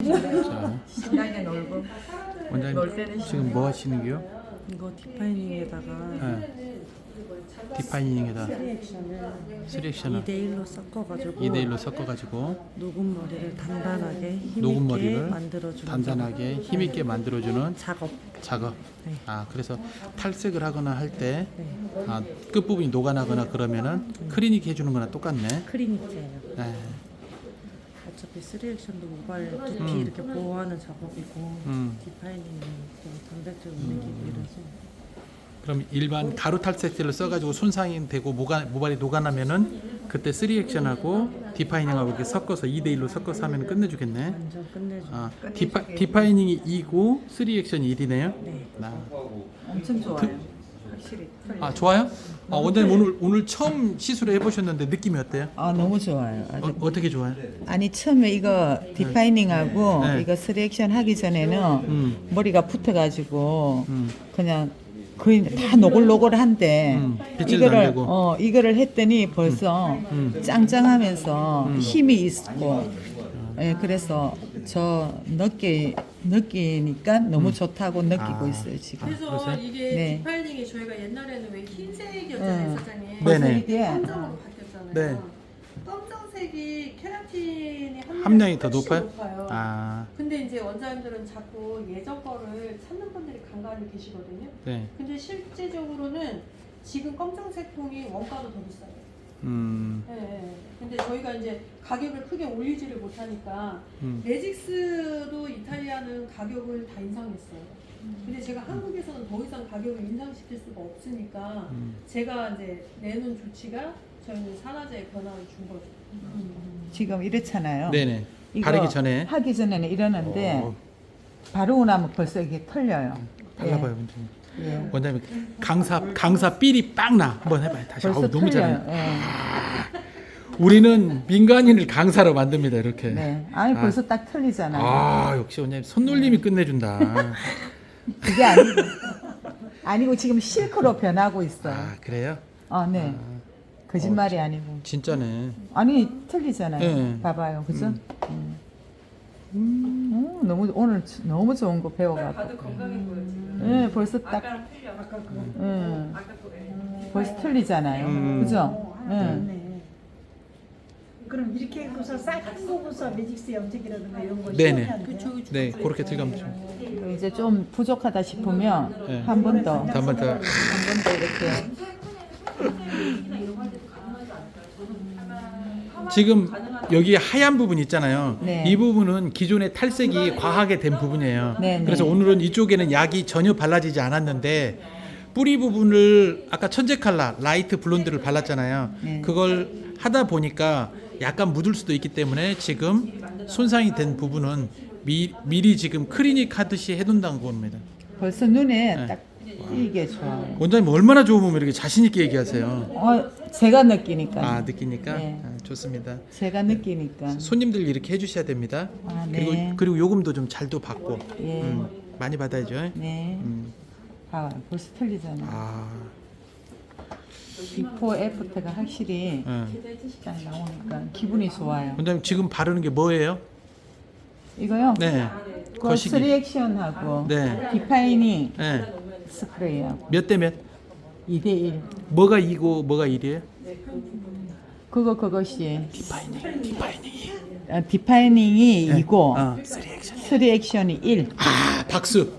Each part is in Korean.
자, 신나게 놀고. 원장님 놀 때는 지금 뭐 하시는 게요? 이거 디파이닝에다가 네. 디파이닝에다 리액션을 3액션을 2대1로 섞어가지고 2대1로 섞어가지고 녹음 머리를 단단하게 힘있게 녹음 머리를 만들어주는 단단하게 힘있게 만들어주는 작업. 작업. 네. 아, 그래서 탈색을 하거나 할 때 네. 아, 끝부분이 녹아나거나 그러면은 클리닉 해주는 거나 똑같네. 크리니트예요. 네. 어차피 3액션도 모발 두피 이렇게 보호하는 작업이고 디파이닝은 또 단백질 올리기 이래서 그럼 일반 가루 탈색제를 써가지고 손상이 되고 모발이 녹아나면은 그때 3액션하고 디파이닝하고 이렇게 섞어서 2대1로 섞어서 하면 끝내주겠네. 완전 끝내줘. 아, 디파이닝이 2고 3액션이 1이네요. 네. 엄청 좋아요. 확실히. 아, 좋아요? 아, 원장님 오늘 처음 시술을 해보셨는데 느낌이 어때요? 아 너무 좋아요. 아주. 어떻게 좋아요? 아니 처음에 이거 디파이닝하고 네. 이거 3액션 하기 전에는 머리가 붙어가지고 그냥 거의 다 노골노골한데 빗질도 안 되고. 이거를 했더니 벌써 짱짱하면서 힘이 있고 예, 그래서 저 느끼니까 너무 좋다고 느끼고 있어요 지금. 그래서 그러세요? 이게 네. 디파이닝이 저희가 옛날에는 왜 흰색이었잖아요, 사장님. 네네. 이게 검정으로 바뀌었잖아요. 네. 검정색이 케라틴이 함량이 더 훨씬 높아요? 아, 근데 이제 원장님들은 자꾸 예전 거를 찾는 분들이 간간히 계시거든요. 네. 근데 실제적으로는 지금 검정색 통이 원가도 더 비싸요. 예, 예. 근데 저희가 이제 가격을 크게 올리지를 못하니까 매직스도 이탈리아는 가격을 다 인상했어요. 근데 제가 한국에서는 더 이상 가격을 인상시킬 수가 없으니까 제가 이제 내놓은 조치가 저희는 산화제의 변화를 준 거죠. 지금 이렇잖아요. 네네. 이거 바르기 전에 하기 전에는 이러는데 어. 바르고 나면 벌써 이게 털려요. 발라봐요, 원장님. 예. 원장님 강사 삘이 빵 나. 한번 해봐요. 다시. 벌써 아우, 너무 털려요. 잘해. 예. 우리는 민간인을 강사로 만듭니다. 이렇게. 네. 아니 아. 벌써 딱 털리잖아요. 아, 역시 원장님 손놀림이 끝내준다. 그게 아니고 지금 실크로 변하고 있어요. 아, 그래요? 네. 거짓말이 아니고. 진짜네. 아니 틀리잖아요. 네. 봐봐요, 그죠? 너무 오늘 너무 좋은 거 배워가지고. 다들 건강해 보여 지금. 네, 벌써 딱. 아까랑 틀려. 아까 그거. 아까 그거. 벌써 틀리잖아요. 그죠? 네. 그럼 이렇게 해서 싹 한국에서 매직스 염색이라든가 이런 거 네네. 시험해야 돼요? 네, 그렇게 들어가면 이제 좀 부족하다 싶으면 네. 한 번 더. 한 번 더. 한 번 더 이렇게. 지금 여기 하얀 부분 있잖아요. 네. 이 부분은 기존의 탈색이 과하게 된 부분이에요. 네, 그래서 네. 오늘은 이쪽에는 약이 전혀 발라지지 않았는데 뿌리 부분을 아까 천재 칼라 라이트 블론드를 발랐잖아요. 네. 그걸 하다 보니까 약간 묻을 수도 있기 때문에 지금 손상이 된 부분은 미리 지금 클리닉 하듯이 해둔다는 겁니다. 벌써 눈에 네. 딱 띄게 좋아요. 원장님 얼마나 좋으면 이렇게 자신 있게 얘기하세요. 제가 느끼니까. 아, 느끼니까 네. 아, 좋습니다. 제가 느끼니까. 손님들 이렇게 해주셔야 됩니다. 아, 네. 그리고 요금도 좀 잘도 받고 예. 많이 받아야죠. 네. 봐봐, 벌써 틀리잖아. 아, 비포 애프터가 확실히 딱 나오니까 기분이 좋아요. 원장님 지금 바르는 게 뭐예요? 이거요? 네, 그 거시기. 3액션하고 네. 디파이닝 네. 스프레이하고 몇 대 몇? 2대1. 뭐가 2고 뭐가 1이에요? 그것이 디파이닝이. 디파이닝이 2고 3액션. 3액션이 1. 아, 박수.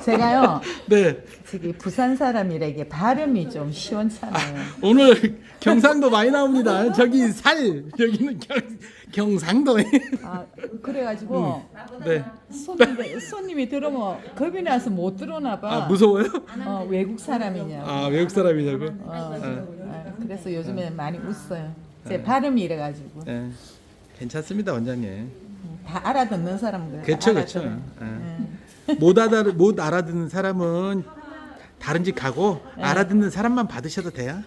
제가요 네. 저기 부산 사람이라 이게 발음이 좀 시원찮아요. 오늘 경상도 많이 나옵니다. 저기 여기는 경상도. 아 그래가지고 네. 손님이 들어오면 겁이 나서 못 들어오나 봐. 아, 무서워요? 외국 사람이냐고. 아, 외국 사람이냐고? 그래서 요즘에 많이 웃어요. 제 발음이 이래가지고 네. 괜찮습니다, 원장님. 다 알아듣는 사람들. 그렇죠, 그렇죠. 못 알아듣는 사람은 다른 집 가고 알아듣는 사람만 받으셔도 돼요.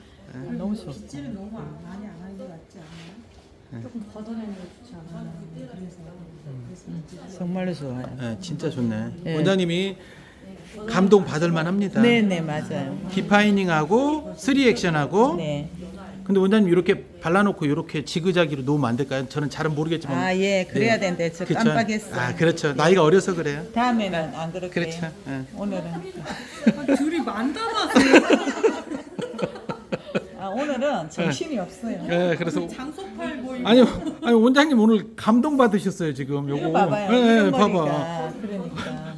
너무 좋아. 빗질을 너무 많이 안 하는 것 같지 않아요? 조금 걷어내는 게 좋지 않아요? 정말로 좋아요. 네, 진짜 좋네. 네. 원장님이 감동 받을 만합니다. 네네 맞아요. 디파이닝하고 3액션하고 네. 근데 원장님 이렇게 발라놓고 이렇게 지그자기로 놓으면 안 될까요? 저는 잘은 모르겠지만. 아, 예, 그래야 네. 되는데 저 그쵸? 깜빡했어요. 아, 그렇죠. 나이가 어려서 그래요. 다음에는 안 그렇게. 그렇죠. 예. 오늘은 둘이 만담하세요. 오늘은 정신이 없어요. 예, 그래서 장소팔 뭐 이거. 아니 원장님 오늘 감동 받으셨어요 지금 요거. 이거 봐봐요. 예, 이런 봐봐. 머리가. 그러니까.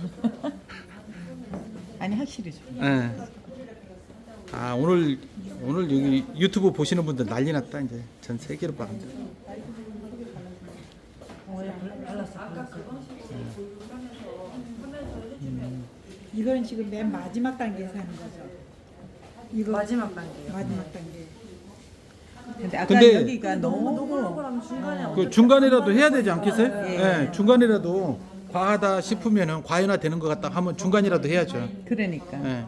아니 확실히 좋아. 예. 아 오늘 여기 유튜브 보시는 분들 난리 났다 이제 전 세계로 봐간다. 이거는 지금 맨 마지막 단계에서 하는 거죠. 이거 마지막 단계예요. 마지막 단계. 근데 아까 근데- 여기가 너무 너무 그럼 중간에 그 중간이라도 해야 되지 않겠어요? 예. 예, 중간이라도 과하다 싶으면은 과연화 되는 것 같다 하면 중간이라도 해야죠. 그러니까. 예.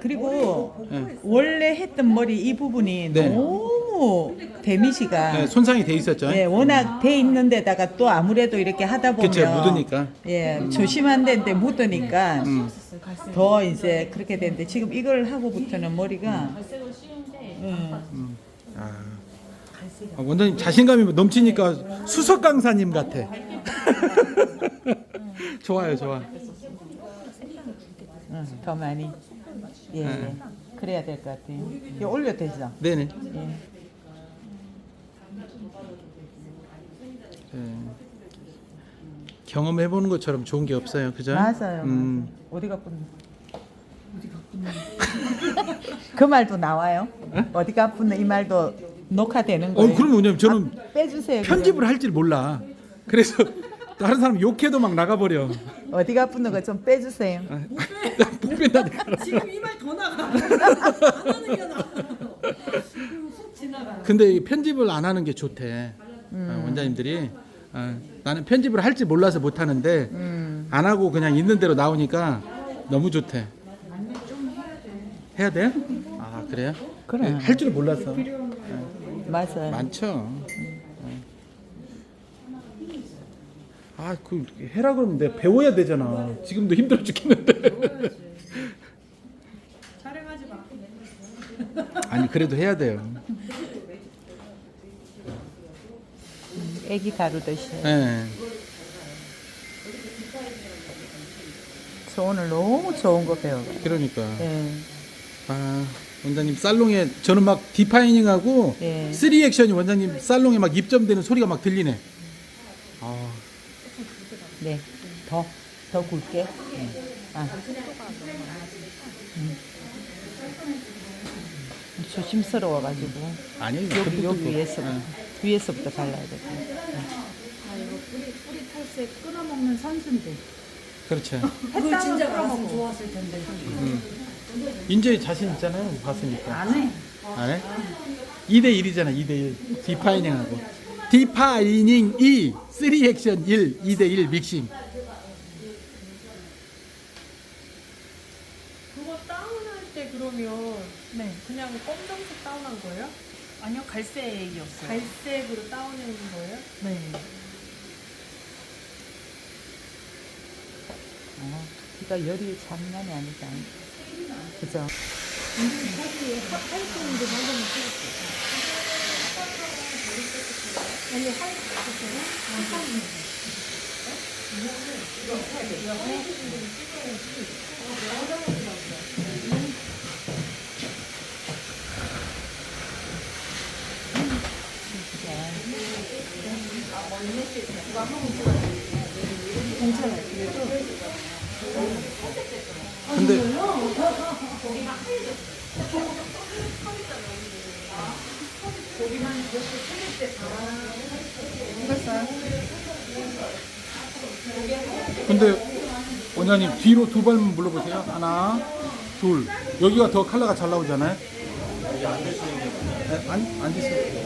그리고 예. 원래 했던 머리 이 부분이 네. 너무 데미지가 예, 손상이 돼 있었죠. 예, 워낙 돼 있는 데다가 또 아무래도 이렇게 하다 보면 그쵸, 묻으니까. 예, 조심한 데인데 묻으니까 더 이제 그렇게 되는데 지금 이걸 하고부터는 머리가 원장님 자신감이 넘치니까 수석 강사님 같아. 좋아요, 좋아. 더 많이 예, 예. 그래야 될 것 같아요. 이거 올려도 되죠? 네네. 예. 예. 경험해 보는 것처럼 좋은 게 없어요, 그죠? 맞아요. 음. 어디가 아픈? 그 말도 나와요? 어디가 아픈 이 말도 녹화되는 거예요? 그럼 왜냐면 저는 빼주세요. 편집을 할 줄 몰라. 그래서 다른 사람 욕해도 막 나가버려. 그럼. 어디가 아픈 거 좀 빼주세요. 못 뺀다니까. 지금 이 말 더 나가. 안 하는 게 나아. 훅 지나가. 근데 이 편집을 안 하는 게 좋대. 원장님들이 나는 편집을 할 줄 몰라서 못 하는데 안 하고 그냥 있는 대로 나오니까 너무 좋대. 해야 돼? 아 그래요? 그래. 할 줄 몰라서. 맞아요. 많죠. 그 해라 그러면 내가 배워야 되잖아. 지금도 힘들어 죽겠는데. 촬영하지 마. 아니 그래도 해야 돼요. 애기 다루듯이. 예. 저 오늘 너무 좋은 거 배워가요. 그러니까. 예. 원장님 살롱에 저는 막 디파이닝하고 예. 3액션이 원장님 살롱에 막 입점되는 소리가 막 들리네. 네. 더 굵게. 아. 조심스러워가지고. 아니 여기 위에서부터 발라야 돼. 뿌리 탈색 끊어먹는 선수인데. 그렇죠. 그거 진짜 많았으면 좋았을 텐데. 인제 자신 있잖아요. 봤으니까. 안 해. 안 해? 2대 1이잖아. 2대 1. 디파이닝하고. 디파이닝 2, 3액션 1, 2대 1 믹싱. 그거 다운할 때 그러면 그냥 검정색 다운한 거예요? 아니요, 갈색이었어요. 갈색으로 다운해 놓은 거예요? 네. 그러니까 열이 장난이 아니다. 그죠? 근데 원장님 뒤로 두 발만 물러보세요. 하나, 둘. 여기가 더 컬러가 잘 나오잖아요. 여기 앉으시는 게 앉으세요.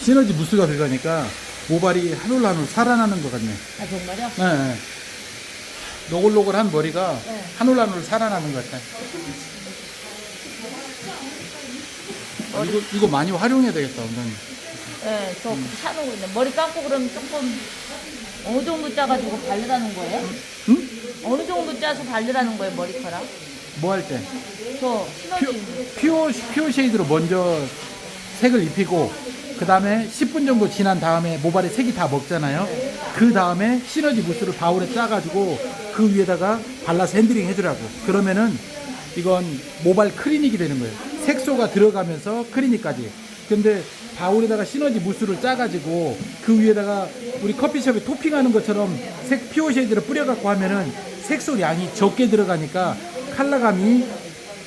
시너지 무스가 들어가니까 모발이 한올 살아나는 것 같네. 아 정말요? 네. 노골노골한 머리가 네. 한올 살아나는 것 같아. 이거 많이 활용해야 되겠다, 오늘. 네, 저 사놓고 있는데 머리 감고 그러면 조금 어느 정도 짜가지고 바르라는 거예요? 응? 어느 정도 짜서 바르라는 거예요 머리카락? 뭐 할 때? 저 시너지 퓨어 쉐이드로 먼저 색을 입히고 그 다음에 10분 정도 지난 다음에 모발에 색이 다 먹잖아요. 그 다음에 시너지 무스를 바울에 짜가지고 그 위에다가 발라서 핸들링 해주라고. 그러면은 이건 모발 클리닉이 되는 거예요. 색소가 들어가면서 클리닉까지. 근데 바울에다가 시너지 무스를 짜가지고 그 위에다가 우리 커피숍에 토핑하는 것처럼 색 퓨어 쉐이드를 뿌려갖고 하면은 색소 양이 적게 들어가니까 컬러감이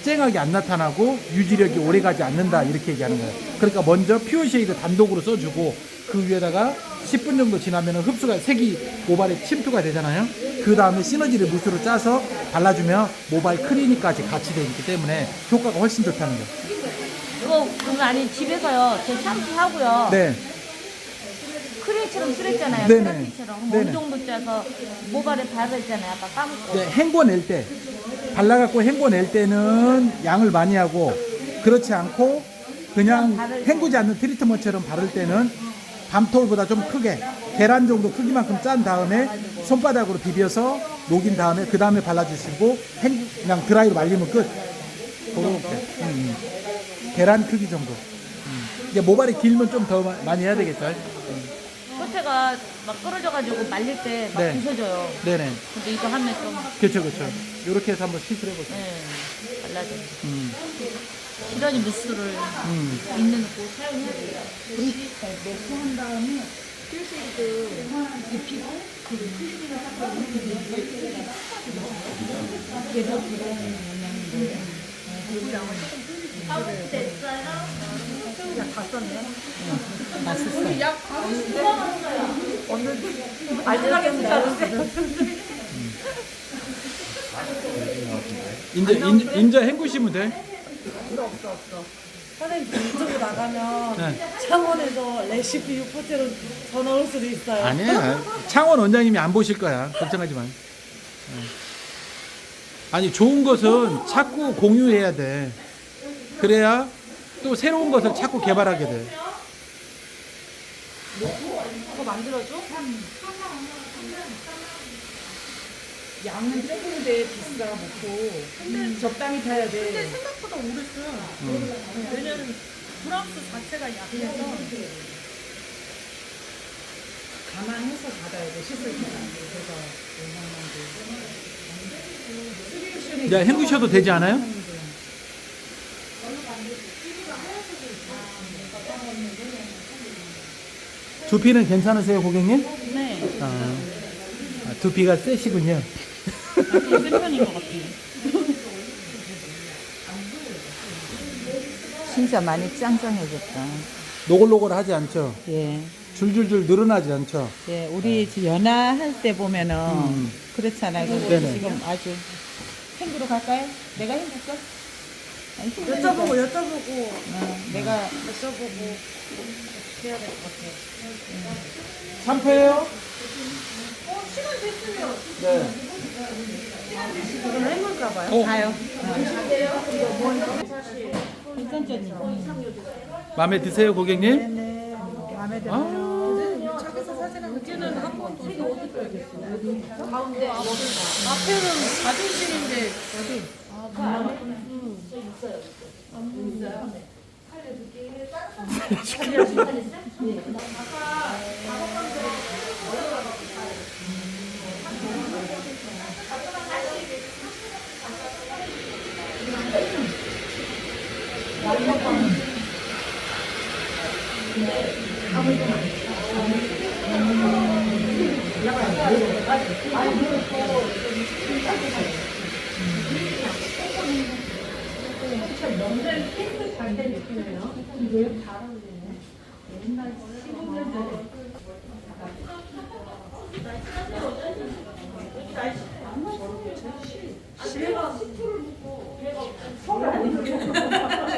쨍하게 안 나타나고 유지력이 오래 가지 않는다 이렇게 얘기하는 거예요. 그러니까 먼저 퓨어 쉐이드 단독으로 써주고 그 위에다가 10분 정도 지나면 흡수가 색이 모발에 침투가 되잖아요. 그 다음에 시너지를 무스로 짜서 발라주면 모발 클리닉까지 같이 되어 있기 때문에 효과가 훨씬 좋다는 거예요. 이거 그거 아니 집에서요 제 샴푸 하고요 네. 크레이처럼 쓰랬잖아요. 네네. 크레이처럼 네네. 어느 정도 짜서 모발에 바르잖아요. 아까 까먹고. 네, 헹궈낼 때 발라갖고 헹궈낼 때는 양을 많이 하고 그렇지 않고 그냥 헹구지 않는 트리트먼트처럼 바를 때는 밤톨보다 좀 크게 계란 정도 크기만큼 짠 다음에 손바닥으로 비벼서 녹인 다음에 그 다음에 발라주시고 그냥 드라이로 말리면 끝. 그렇게. 계란 크기 정도. 이제 모발이 길면 좀 더 많이 해야 되겠죠. 끝에가 막 끌어져가지고 말릴 때 막 네. 부서져요. 네네. 근데 이거 하면 좀 그렇죠, 그렇죠. 이렇게 해서 한번 시술 해보세요. 네, 발라져. 음. 시러지 무스를 있는 곳 사용해야 돼요. 한 다음에 퓨어쉐이드 입히고 인자 헹구시면 돼. 사장님 유튜브 나가면 네. 창원에서 레시피 유포테로 전화 올 수도 있어요. 아니야. 창원 원장님이 안 보실 거야. 걱정하지 마. 아니, 좋은 것은 자꾸 공유해야 돼. 그래야 또 새로운 것을 자꾸 개발하게 돼. 더 만들어줘? 양은 조금인데 비싸 먹고 적당히 타야 돼. 근데 생각보다 오래 써. 왜냐면 브람스 자체가 약해서 감안해서 받아야 돼 시술 때. 그래서 야, 헹구셔도 되지 않아요? 두피는 괜찮으세요, 고객님? 네. 두피가 세시군요. 좀 센 편인 것 같아요. 진짜 많이 짱짱해졌다. 노골노골하지 않죠? 예. 줄줄줄 늘어나지 않죠? 예, 우리 연하할 때 보면은 그렇잖아요. 근데 네네. 지금 아주 헹구러 갈까요? 내가 헹굴까? 아니, 헹구니까. 여쭤보고 내가 여쭤보고 해야 될 것 같아요. 샴푸예요? 시간 됐으면 네. 그럼 해볼까 봐요. 가요. 마음에 드세요, 고객님? 네, 마음에 들어요. 아, 여기는 한 번도 어디 빼겠어? 가운데 앞에는 자존심인데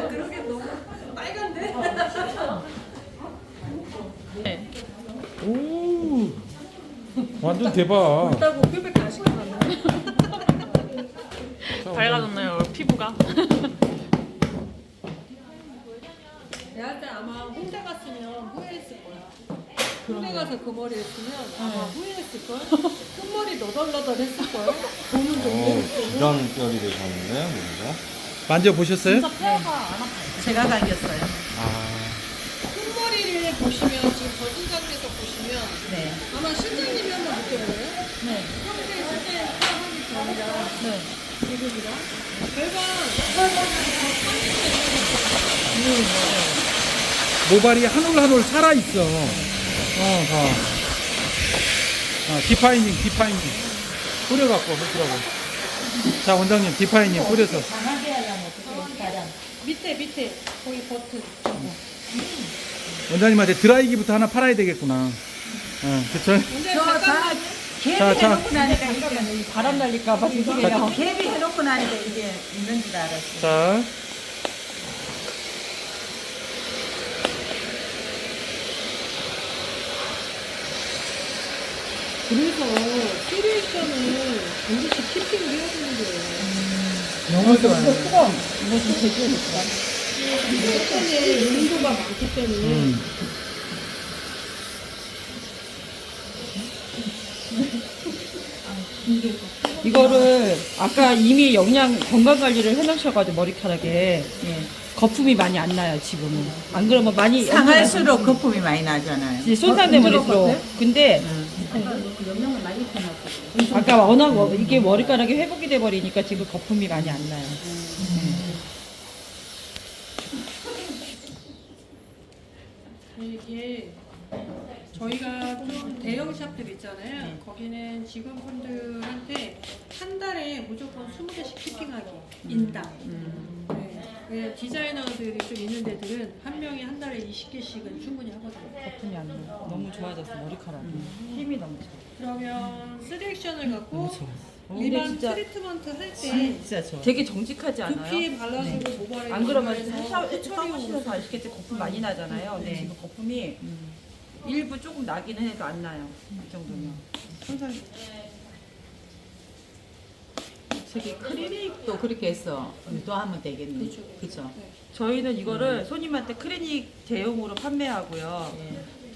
그렇게 너무 빨간데? 네. 오, 완전 대박. 있다고 큐백 다 시켜놨네. 밝아졌나요 피부가? 내가 때 아마 홍대 갔으면 후회했을 거야. 홍대 가서 그 머리 했으면 아마 후회했을 걸. 끝머리 너덜너덜 했을 걸. 보는 좀 기간결이 되셨는데요, 뭔가? 만져보셨어요? 제가 당겼어요. 끝머리를 보시면 지금 젖은 상태에서 보시면 네. 아마 실장님이 한번 느껴보세요. 네. 평소에 실장님 하는 경이랑 지금이랑 결과 모발이 한 올 한 올 살아있어. 봐. 디파이닝. 뿌려갖고 해주라고. 자, 원장님, 디파이닝 뿌려서. 밑에 거기 버튼. 원장님한테 드라이기부터 하나 팔아야 되겠구나. 그쵸? 근데 잠깐만 갭이 자. 해놓고 나니까 바람 날릴까봐 죄송해요. 갭이 해놓고 나니까 이게 있는 줄 알았어요. 자, 그래서 시리에이션을 반드시 키핑을 해야 되는 거예요. 너무 좋아요. 색깔에 용도가 많기 때문에 이거를 아까 이미 영양 건강 관리를 해놓으셔가지고 머리카락에 거품이 많이 안 나요 지금은. 안 그러면 많이 상할수록 거품이 많이 나잖아요. 이제 손상돼버릴수록. 근데 아까 워낙 이게 머리카락이 회복이 돼버리니까 지금 거품이 많이 안 나요. 이게 저희가 좀 대형 샵들 있잖아요. 거기는 직원분들한테 한 달에 무조건 20개씩 키핑하기 인당. 네. 그냥 디자이너들이 좀 있는 데들은 한 명이 한 달에 20개씩은 충분히 하거든요. 거품이 안 나요. 너무 좋아졌어 머리카락이. 힘이 넘쳐. 그러면 3액션을 갖고 근데 일반 진짜 트리트먼트 할 때 진짜 좋아. 되게 정직하지 않아요? 두피에 발라주고 모발에 안 그러면 발라서 처리하시면서 아시겠지 거품 많이 나잖아요. 근데 지금 거품이 일부 조금 나기는 해도 안 나요. 이 정도면. 항상 저기 클리닉도 그렇게 해서 유도하면 되겠네. 그죠? 저희는 이거를 손님한테 클리닉 대용으로 판매하고요.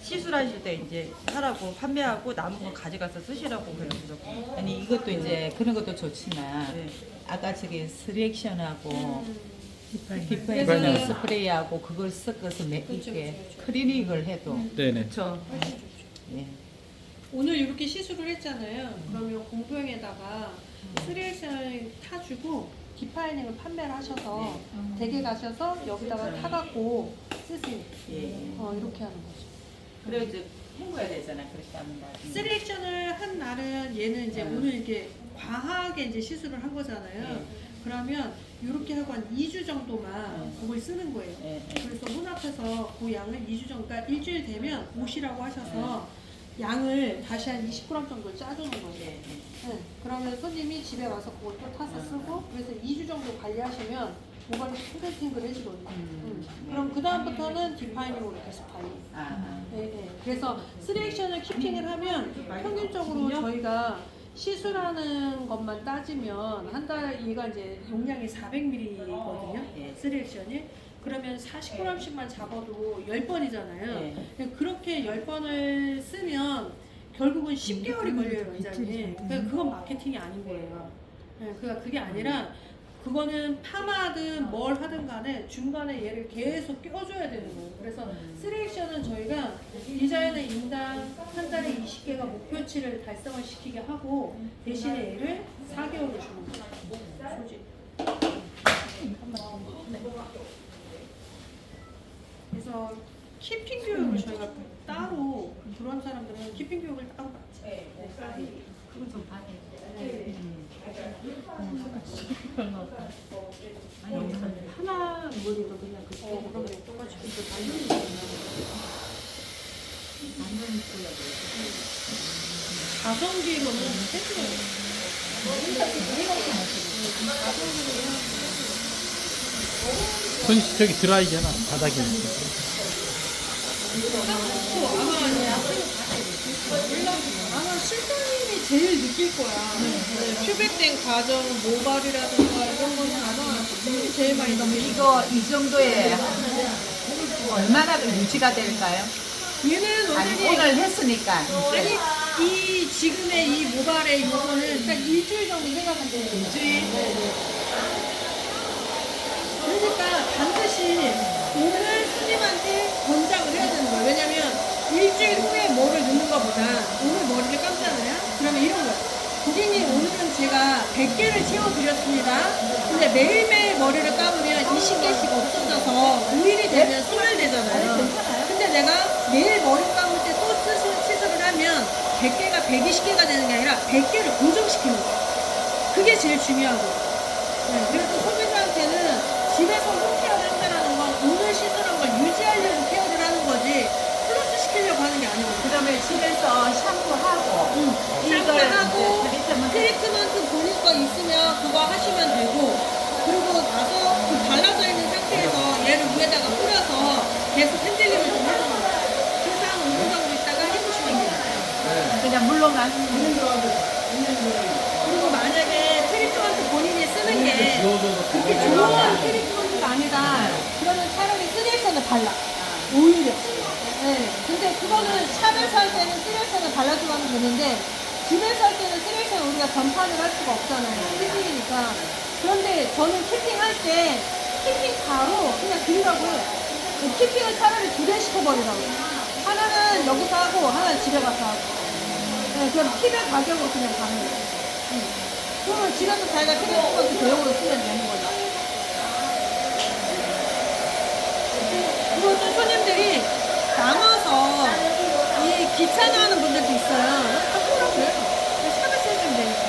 시술하실 때 이제 하라고 판매하고 남은 거 가져가서 쓰시라고 그래요. 무조건. 아니 이것도 이제 그런 것도 좋지만 네. 아까 저기 스리액션하고 디파이너 그래서- 스프레이하고 그걸 섞어서 이렇게 클리닉을 해도 네네. 그렇죠. 예. 오늘 이렇게 시술을 했잖아요. 그러면 공병에다가 3액션을 타주고 디파이닝을 판매를 하셔서 댁에 가셔서 여기다가 타갖고 쓰세요. 예. 이렇게 하는 거죠. 그리고 이제 헹궈야 되잖아. 그렇게 하면 다. 3액션을 한 날은 얘는 이제 오늘 이렇게 과하게 이제 시술을 한 거잖아요. 그러면 이렇게 하고 한 2주 정도만 그걸 쓰는 거예요. 예, 예. 그래서 손 앞에서 그 양을 2주 정도, 그러니까 일주일 되면 오시라고 하셔서 양을 다시 한 20g 정도 짜주는 거예요. 네. 그러면 손님이 집에 와서 그걸 또 타서 쓰고, 그래서 2주 정도 관리하시면 모발이 탱글탱글해지거든요. 그럼 그 다음부터는 디파이닝으로 계속 관리. 네. 그래서 3액션을 키핑을 하면 평균적으로 저희가 시술하는 것만 따지면 한 달 얘가 이제 용량이 400ml거든요. 3액션이. 그러면 40g씩만 잡아도 10번이잖아요. 그렇게 10번을 쓰면 결국은 10개월이 걸려요, 원장님. 그러니까 그건 마케팅이 아닌 거예요. 그러니까 그게 아니라 그거는 파마든 뭘 하든 간에 중간에 얘를 계속 껴줘야 되는 거예요. 그래서 3액션은 저희가 디자이너 인당 한 달에 20개가 목표치를 달성을 시키게 하고 대신에 얘를 4개월을 주는 거예요. 소지. 그래서 키핑 교육을 저희가 따로 그런 사람들은 키핑 교육을 따로 받지. 그건 좀 봐야 돼. 하나 머리도 그냥 그럼 똑같이 이거 당연히 가성비로는 해줘요. 저기 드라이기 하나 바닥에 있어. 아마 실장님이 제일 느낄 거야. 네, 큐백된 과정, 모발이라든가 이런 거는 아마 실장님이 제일 많이 느끼고. 이거 이 정도에 얼마나 유지가 될까요? 얘는 아니 원장님 오늘 했으니까 아니 이 지금의 이 모발의 요거는 딱 일주일 정도 생각하면 돼요. 일주일. 그러니까 반드시 오늘 손님한테 권장을 해야 되는 거예요. 왜냐면 일주일 후에 뭐를 넣는 것보다 오늘 머리를 감잖아요. 그러면 이런 거예요. 고객님 오늘은 제가 100개를 채워드렸습니다. 근데 매일매일 머리를 감으면 20개씩 없어져서 5일이 되면 소멸되잖아요. 근데 내가 매일 머리 감을 때 또 시술을 하면 100개가 120개가 되는 게 아니라 100개를 고정시키는 거예요. 그게 제일 중요하고. 네, 그래서 소비자한테는 집에서 홈케어를 한다는 건 오늘 시술한 걸 유지하려고 케어를 하는 거지 플러스 시키려고 하는 게 아니거든요. 그러면 집에서 샴푸하고 샴푸하고 트리트먼트 트리트먼트 본인 거 있으면 그거 하시면 되고 그리고 나서 그 발라져 있는 상태에서 얘를 위에다가 뿌려서 계속 핸들링을 좀 해주는 거예요. 그래서 한 5분 정도 있다가 해주시면 돼요. 그냥 물로만 그리고 만약에 트리트먼트 본인이 쓰는 게 그렇게 좋은 트리트먼트가 아니다. 그러면 차라리 쓰리액션을 발라. 오히려. 네. 근데 그거는 샵에서 할 때는 쓰리액션을 발라주고 하면 되는데 집에서 할 때는 쓰리액션 우리가 전파를 할 수가 없잖아요. 키팅이니까. 그런데 저는 키팅할 때 키팅 바로 그냥 드리라고 해요. 그 키팅을 차라리 2대 시켜버리라고. 하나는 여기서 하고 하나는 집에 가서 하고. 네, 그럼 팁의 가격으로 그냥 가는 거예요. 그러면 집에서 자기가 트리트먼트 대용으로 쓰면 되는 거죠. 그리고 또 손님들이 남아서 이 귀찮아하는 분들도 있어요. 갖고 그래요. 샵에서 해주면 되니까.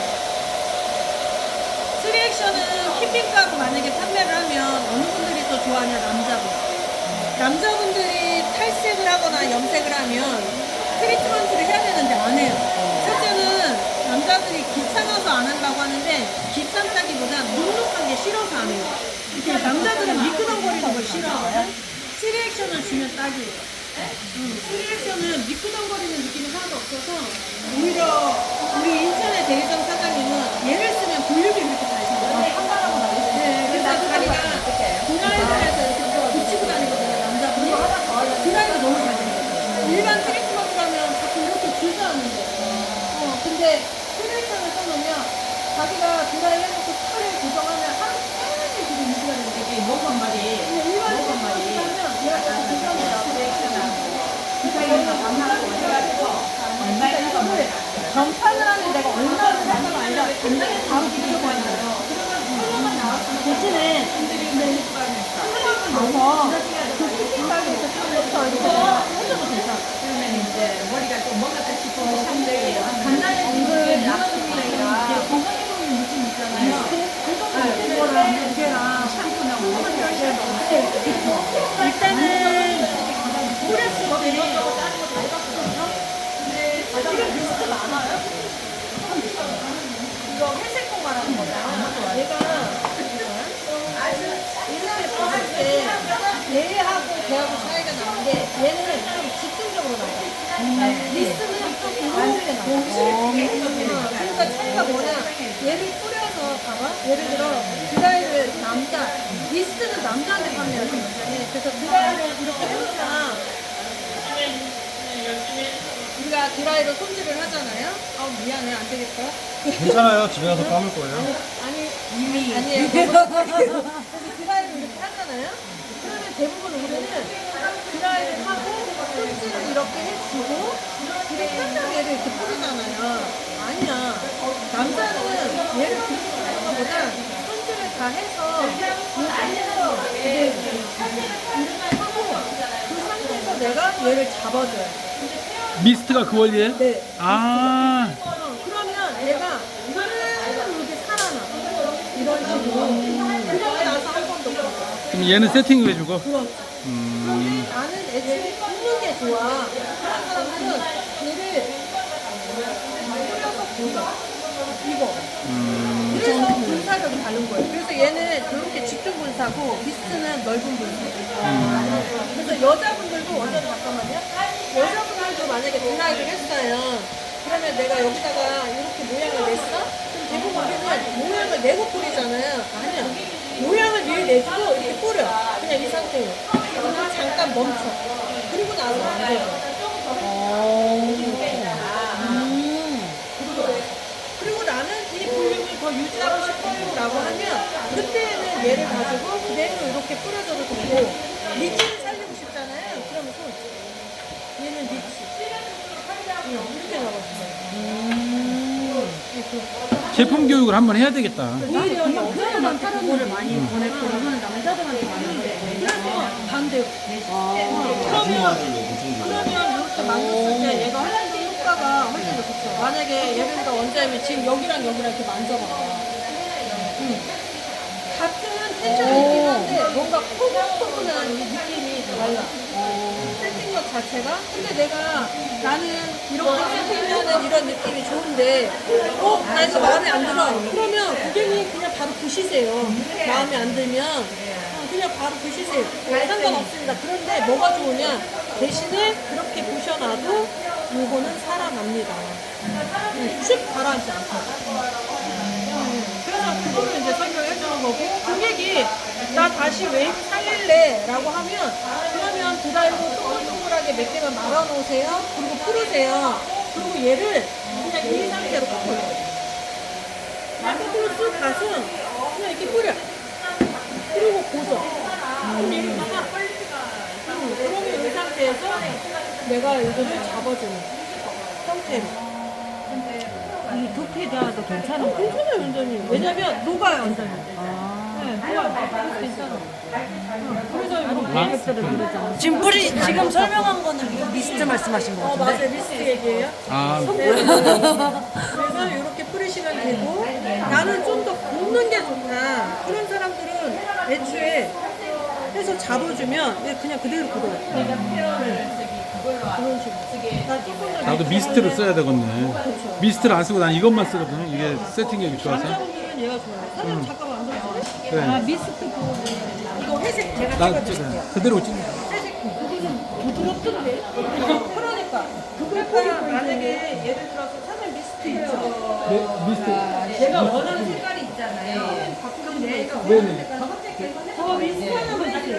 3액션은 키핑가고 만약에 판매를 하면 어느 분들이 또 좋아하냐, 남자분. 남자분들이 탈색을 하거나 염색을 하면 트리트먼트를 해야 되는데 안 해요. 첫째는 남자들이 귀찮아서 안 한다고 하는데 귀찮다기보다 눅눅한 게 싫어서 안 해요. 이렇게 남자들은 미끄덩거리는 걸 싫어하거든. 3액션을 주면 딱이에요. 3액션은 미끄덩거리는 느낌이 하나도 없어서 오히려 우리 인천의 대리점 사장님은 얘를 쓰면 볼륨이 그렇게 잘 생겨요. 한가하고 나요. 네, 그래서 자기가 드라이버에서 이렇게 붙이고 다니거든요. 남자분이. 드라이버 너무 잘 생겨요. 일반 트리트먼트라면 자꾸 이렇게 주저하는데. 근데 3액션을 써놓으면 자기가 드라이 해놓고 털을 고정하면 하루 종일 그게 유지가 되는 거예요. 이게 목건말이 일반 트리트먼트 하면 얘가 자꾸 고정이라고. 얼마나 이거를 전판을 하면 내가 얼마를 한다가 아니라 간단히 바로 비교가 있어요. 그러면 컬러만 나왔으면 대신에 컬러만 넣어서 그 피팅가게 이렇게 처음부터 이렇게 해줘도 괜찮아. 그러면 이제 머리가 좀 먹었다 싶으면 샴푸예요. 간단히 이걸 눌러주니까 건강해 보이는 느낌 있잖아요. 그거랑 무게랑 샴푸나 뭐 일단은 뿌렸을 때 지금 리스트 많아요? 이거 회색콩 말하는 거잖아. 얘가 이렇게 봤을 때 얘하고 걔하고 차이가 나는데 얘는 좀 집중적으로 나와요. 리스트는 좀 부드럽게 나와요. 그러니까 차이가 뭐냐? 얘를 뿌려서 봐봐. 예를 들어 드라이를 남자, 리스트는 남자한테 판매하는 거잖아요. 그래서 드라이를 이렇게 해놓잖아. 우리가 드라이로 손질을 하잖아요. 미안해, 안 되겠다. 괜찮아요. 집에 가서 감을 거예요. 아니, 이미. 아니에요. 그래서 드라이를 이렇게 하잖아요. 그러면 대부분 우리는 드라이를 하고 손질을 이렇게 해주고 그리고 한장 얘를 이렇게 뿌리잖아요. 아니야. 남자는 얘를 그렇게 하는 것보다 손질을 다 해서 이 안에서 이렇게 하고 그 상태에서 내가 얘를 잡아줘요. 미스트가 그 원리에? 네. 아, 그러면 얘가 이렇게 살아나. 이런 식으로. 그러고 나서 한 번 더 꽂아. 그럼 얘는 세팅을 해주고. 그렇죠. 나는 애초에 굽는 게 좋아. 그런 사람들은 얘를 뿌려서 꽂아. 이거. 그래서 분사력이 다른 거예요. 그래서 얘는 이렇게 집중 분사고 미스트는 넓은 분사. 그래서 여자분들도 완전 잠깐만요. 드라이를 했어요. 그러면 내가 여기다가 이렇게 모양을 냈어? 그럼 대부분 우리는 모양을 내고 뿌리잖아요. 아니야. 모양을 미리 내주고 이렇게 뿌려. 그냥 이 상태로. 그리고 잠깐 멈춰. 그리고 나서 만져줘. 그리고 나는 이 볼륨을 더 유지하고 싶어요 라고 하면 그때는 얘를 가지고 그대로 이렇게 뿌려줘도 되고 리치를 살리고 싶잖아요. 그러면 손. 얘는 리치. 이렇게 잡아주세요. 제품 교육을 한번 해야 되겠다. 오히려 여자들한테 그거를 많이 보냈고 이거는 남자들한테 많이 그래서 반대로. 그러면 이렇게 만졌을 때 얘가 훨씬 더 효과가 훨씬 더 좋죠. 만약에 예를 들어 원장님이 지금 여기랑 여기랑 이렇게 만져봐. 같은 텐션이 있긴 한데 뭔가 포근포근한 이 느낌이 달라. 세팅력 자체가. 근데 내가 나는 이렇게 세팅하는 이런 느낌이 좋은데 나 이거 마음에 안 들어. 그러면 고객님 그냥 바로 부시세요. 마음에 안 들면 그냥 바로 부시세요. 상관없습니다. 그런데 뭐가 좋으냐? 대신에 그렇게 부셔놔도 요거는 살아납니다. 슉 가라앉지 않고. 그래서 그거를 이제 설명해 주는 거고, 고객이 나 다시 웨이브 살릴래 라고 하면 그러면 드라이로 동글동글하게 몇 개만 말아 놓으세요. 그리고 풀으세요. 그리고 얘를 그냥 이 상태로 꺾어요. 앞으로 쑥 가서 그냥 이렇게 뿌려. 그리고 고정. 그럼 얘가 그러면 이 상태에서 내가 이거를 잡아주는 상태로. 이 두피도 괜찮은 괜찮아요, 원장님. 왜냐면 녹아요, 원장님. 네, 녹아요. 그래서 괜찮아요. 그래서 이렇게 것들을 누르잖아. 지금 설명한 거는 미스트 말씀하신 거 같은데. 맞아요. 미스트 얘기예요. 그래서 이렇게 뿌리시면 되고, 나는 좀 더 굽는 게 좋다. 그런 사람들은 애초에 해서 잡아주면 그냥 그대로 굳어요. 그런 식으로. 나 조금 더 나도 미스트를 써야 되겠네. 미스트를 안 쓰고 난 이것만 쓰거든. 이게 세팅력이 좋아서. 남자분들은 얘가 좋아요. 사장님 잠깐만 앉아주세요. 그래. 미스트 이거 회색 제가 나 찍어드릴게요. 그대로 찍는. 부드럽던데? 그러니까 그거가 만약에 예를 들어서 사진 미스트 있죠? 네, 미스트. 내가 원하는 색깔이 있잖아요. 바꾸는데 네네. 저 미스트 하나만 주세요.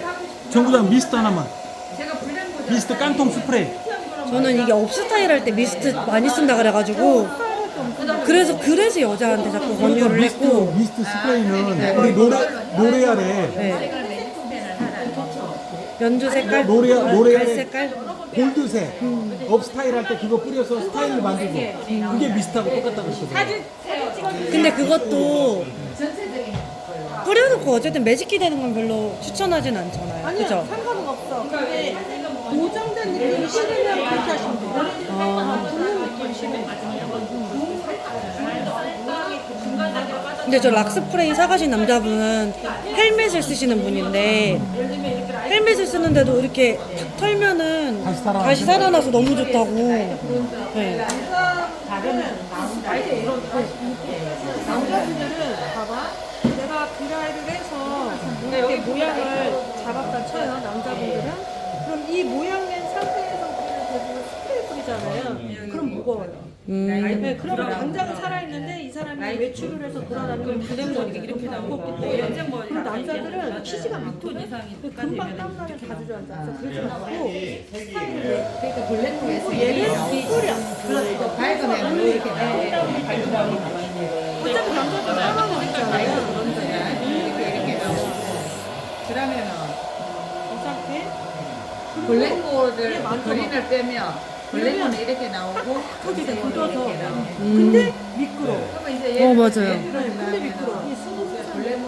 정부장 미스트 하나만. 미스트 깡통 스프레이. 저는 이게 업스타일 할 때 미스트 많이 쓴다 그래가지고 그래서 여자한테 자꾸 권유를 했고 미스트 스프레이는 우리 로레알에 연주 색깔, 로레알의 갈 색깔. 골드색 업스타일 할 때 그거 뿌려서 스타일을 만들고 그게 미스트하고 똑같다고 그랬거든. 근데 그것도 뿌려놓고 어쨌든 매직기 되는 건 별로 추천하진 않잖아요. 아니요, 그죠? 상관은 없어. 근데 고정된 느낌이 싫으면 그렇게 하시면 돼요. 붓는 느낌이 싫으면. 근데 저 락스프레이 사가신 남자분은 헬멧을 쓰시는 분인데 헬멧을 쓰는데도 이렇게 탁 털면은 다시 살아나서 너무 좋다고. 네. 남자분들은 봐봐. 내가 드라이를 해서 이렇게 모양을 잡았다 쳐요. 남자분들은. 그럼 이 모양 낸 상태에서 우리는 대부분 스프레이 뿌리잖아요. 그럼 무거워요. 네, 그러면 당장 살아있는데 이 사람이 외출을 해서 돌아다니면 블랙머리가 이렇게 나오고 그리고 남자들은 키지가 밑톤 이상이 금방 땀나면 다 주저앉아. 그래서 그렇고 스타일을 그러니까 블랙머리에서 얘는 뿌려. 밝으면 이렇게 어차피 남자들은 까만 있잖아요. 그러면은 이 상태. 블랙볼을 그린을 빼면 블랙볼은 이렇게 나오고 터지게 굳어서. 근데 미끄러. 그러면 이제 얘는 맞아요. 근데 미끄러. 이 수분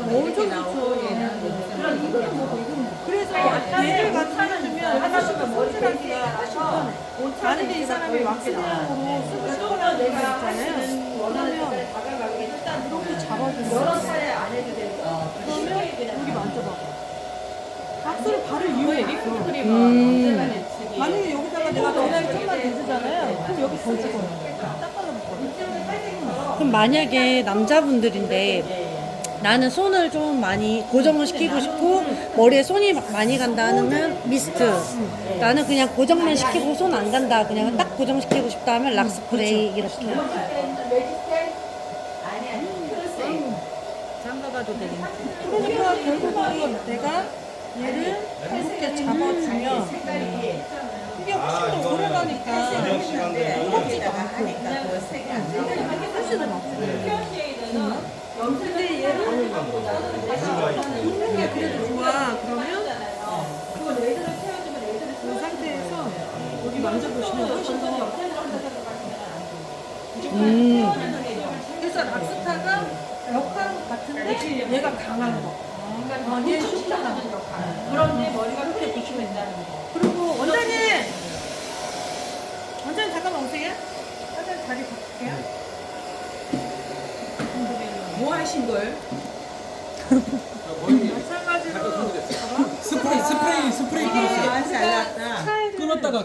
엄청 좋죠. 그럼 이거는 뭐고 이거는 뭐. 그래서 얘를 같이 해주면 아저씨가 손질하기 훨씬 편해. 아는데 이 사람이 왁스용으로 쓰고 싶어하는 데가 있잖아요. 그러면 일단 이렇게 잡아주면 여러 차례 안 해도 되고 그러면 여기 만져봐. 왁스를 바를 이유가 있어. 만약에 여기다가 내가 전화를 좀만 대주잖아요. 그럼 여기 더 죽어요. 딱 발라붙거든. 그럼 만약에 남자분들인데 나는 손을 좀 많이 고정을 시키고 싶고 머리에 손이 많이 간다 하면 미스트. 나는 그냥 고정만 시키고 손 안 간다. 그냥 딱 고정시키고 싶다 하면 락스프레이 이렇게. 장가가도 되겠네. 그러니까 결국은 내가 얘를 이렇게 잡아주면 이게 훨씬 더 오래 가니까 무겁지도 않고 훨씬 더 낫고. 근데 얘를 굽는 게 그래도 좋아. 그러면 이 상태에서 여기 만져보시면 훨씬 더 그래서 락스타가 역할 같은데 얘가 강한 거. 얘 슈퍼가 그런데 머리가 그렇게 보시면 된다는 거. 그리고 원장님 잠깐만 오세요. 원장님 자리 바꿀게요. 뭐 하신 거예요? 마찬가지로 스프레이 끊었어요. 끊었다가